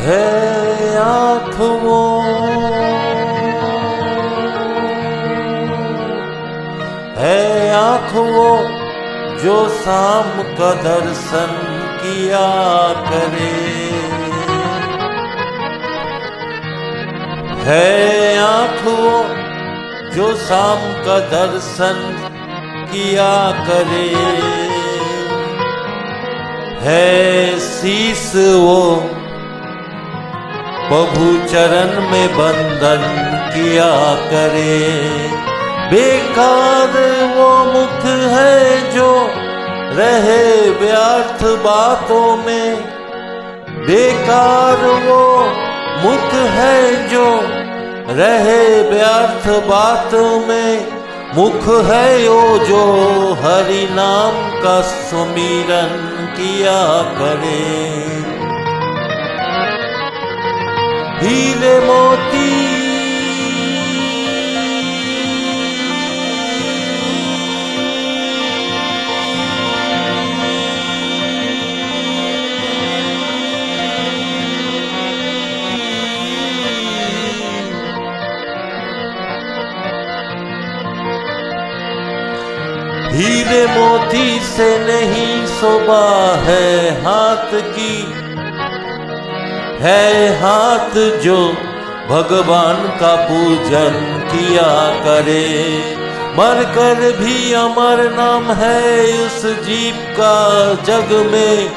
है आँखों जो शाम का दर्शन किया करे, है आँखों जो शाम का दर्शन किया करे, है शीश वो प्रभु चरण में बंधन किया करे। बेकार वो मुख है जो रहे व्यर्थ बातों में, बेकार वो मुख है जो रहे व्यर्थ बातों में, मुख है वो जो हरि नाम का सुमिरन किया करे। हीरे मोती हीरे मोती से नहीं शोभा है हाथ की, है हाथ जो भगवान का पूजन किया करे। मरकर भी अमर नाम है उस जीव का जग में,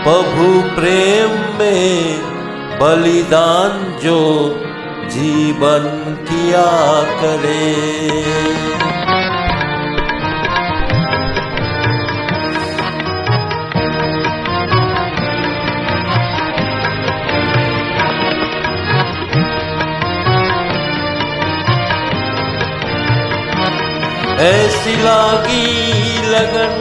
प्रभु प्रेम में बलिदान जो जीवन किया करे। ऐसी लागी लगन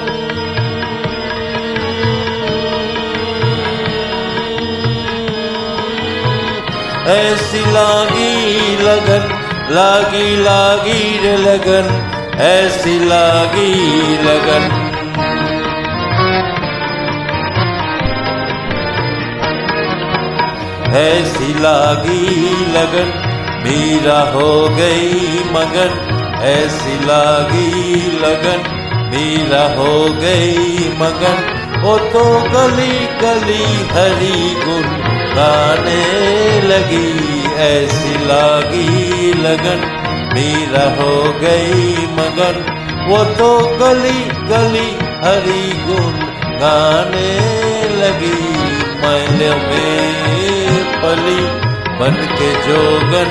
ऐसी लागी लगन, लागी लागी रे लगन, ऐसी लागी लगन। ऐसी लागी लगन मीरा हो गई मगन, ऐसी लागी लगन मीरा हो गई मगन। वो तो गली गली हरि गुण गाने लगी, ऐसी लागी लगन मीरा हो गई मगन। वो तो गली गली हरि गुण गाने लगी। महल में पली बन के जोगन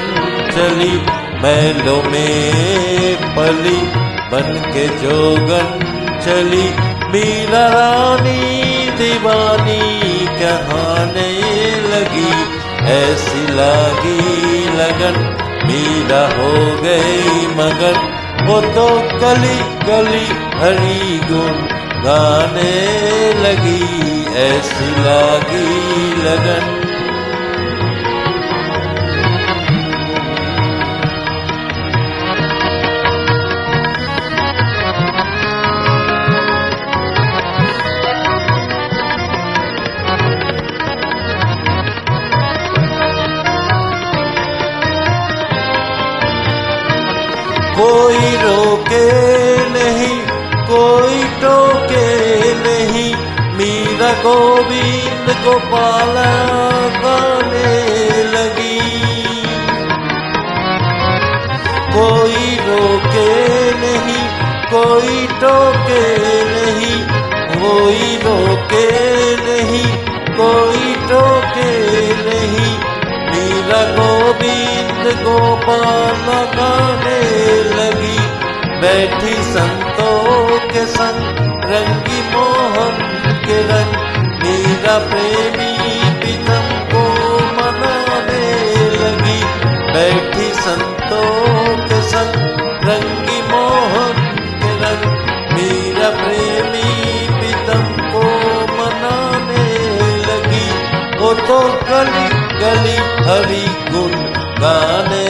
चली, महलों में पली बन के जोगन चली। मीरा रानी दीवानी कहने लगी, ऐसी लागी लगन मीरा हो गई मगन। वो तो गली गली हरि गुण गाने लगी, ऐसी लागी लगन। कोई रोके नहीं कोई टोके नहीं, मीरा गोविंद गोपाल गाने लगी। कोई रोके नहीं कोई टोके नहीं, कोई रोके नहीं कोई टोके नहीं, मीरा गोविंद गोपाल गाने लगी। बैठी संतों के संग रंगी मोहन के रंग, मीरा प्रेमी प्रीतम को मनाने लगी। बैठी संतों के संग रंगी मोहन के रंग, मीरा प्रेमी प्रीतम को मनाने लगी। वो तो गली गली हरि गुण गाने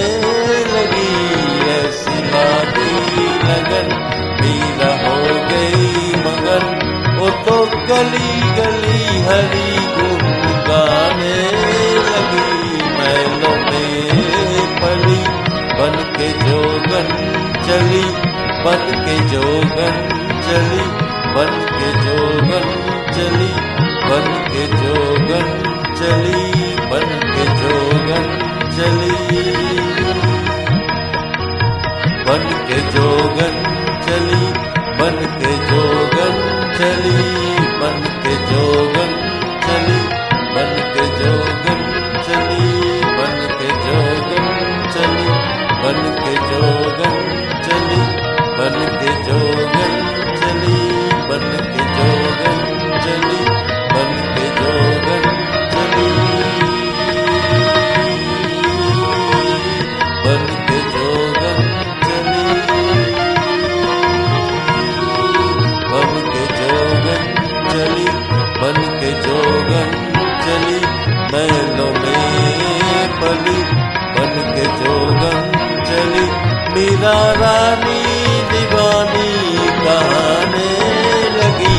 लगी, ऐसी लागी लगन मीरा हो गई मगन। वो तो गली गली हरि गुण गाने लगी। चली बन के जोगन चली बन के जोगन चली बन के जोगन चली बन के जोगन चली बन के जोगन चली बन के जोगन चली बन के जोगन चली बन के जोगन चली बन के जोगन चली बन के जोगन चली बन के जोगन चली बन के जोगन चली बन के जोगन चली बन के जोगन चली बन के जोगन चली बन के जोगन चली महलों में पली बन के जोगन चली मीरा रानी दीवानी कहाने लगी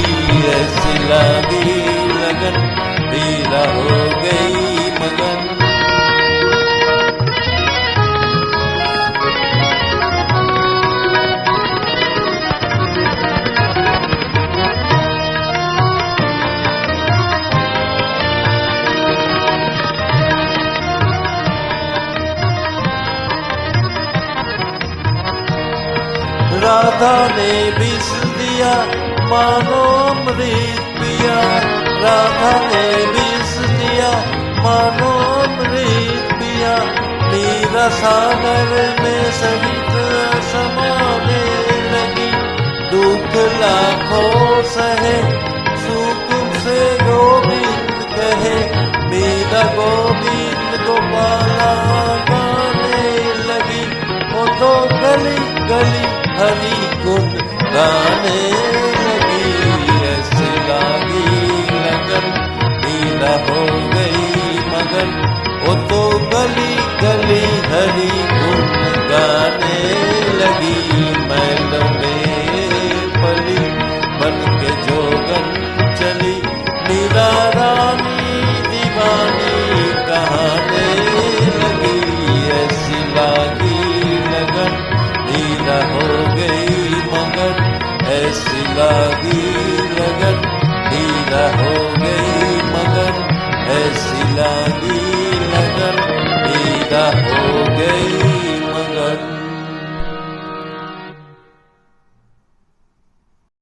ऐसी लगी लगन मीरा हो गई मगन राधा ने विष दिया मानो अमृत पिया राधा ने विष दिया मानो अमृत पिया मीरा सागर में सहित समाने लगी दुख लाखों सहे सुख से गोविंद कहे मीरा गोविंद गोपाला गाने लगी वो तो गली गली हरि गुण गाने लगी ऐसी लागी लगन मीरा हो गई मगन वो तो गली गली हरि गुण गाने लगी महलों में पली बन के जोगन चली मीरा रानी दीवानी कहाने लगी ऐसी लागी लगन मीरा हो गई मगन ऐसी लागी